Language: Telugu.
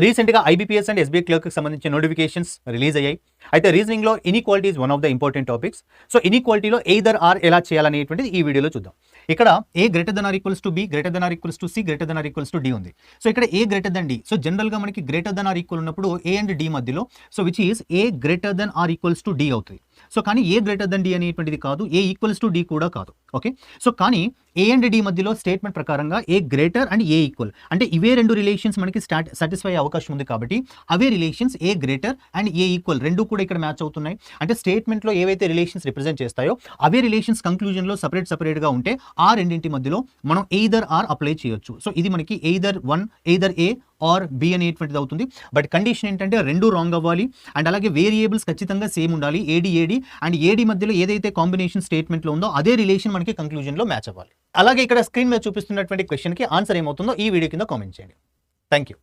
రీసెంట్గా ఐబీపీఎస్ అండ్ ఎస్బీఐ క్లర్క్కి సంబంధించిన నోటిఫికేషన్స్ రిలీజ్ అయ్యాయి. అయితే రీజనింగ్లో inequality is one of the important topics. So ఇన్ఈక్వాలిటీలో ఎయిదర్ ఆర్ ఎలా చేయాలనేటువంటిది ఈ వీడియోలో చూద్దాం. ఇక్కడ A greater than or equals to B, greater than or equals to C, greater than or equals to D ఉంది. సో ఇక్కడ A greater than D. So జనరల్గా మనకి గ్రేటర్ దెన్ ఆర్ ఈక్వల్ ఉన్నప్పుడు ఏ అండ్ డి మధ్యలో, so which is A greater than or equals to D అవుతుంది. సో కానీ ఏ గ్రేటర్ దెన్ డి అనేటువంటిది కాదు, ఏ ఈక్వల్స్ టు డి కూడా కాదు. ఓకే, సో కానీ ఏ అండ్ డి మధ్యలో స్టేట్మెంట్ ప్రకారంగా ఏ గ్రేటర్ అండ్ ఏ ఈక్వల్ అంటే ఇవే రెండు రిలేషన్స్ మనకి సాటిస్ఫై అయ్యే అవకాశం ఉంది కాబట్టి అవే relations A greater and A equal రెండు కూడా ఇక్కడ మ్యాచ్ అవుతున్నాయి. అంటే స్టేట్మెంట్లో ఏవైతే రిలేషన్స్ రిప్రజెంట్ చేస్తాయో అవే రిలేషన్స్ కంక్లూజన్లో సపరేట్గా ఉంటే ఆ రెండింటి మధ్యలో మనం ఎయిదర్ ఆర్ అప్లై చేయొచ్చు. సో ఇది మనకి ఎయిదర్ ఏ ఆర్ బి అనేటువంటిది అవుతుంది. బట్ కండిషన్ ఏంటంటే రెండు రాంగ్ అవ్వాలి అండ్ అలాగే వేరియేబుల్స్ ఖచ్చితంగా సేమ్ ఉండాలి. ఏడి అండ్ ఏడి మధ్యలో ఏదైతే కాంబినేషన్ స్టేట్మెంట్లో ఉందో అదే రిలేషన్ మనకి కంక్లూజన్లో మ్యాచ్ అవ్వాలి. అలాగే ఇక్కడ స్క్రీన్ మీద చూపిస్తున్నటువంటి క్వశ్చన్కి ఆన్సర్ ఏమవుతుందో ఈ వీడియో కింద కామెంట్ చేయండి. Thank you.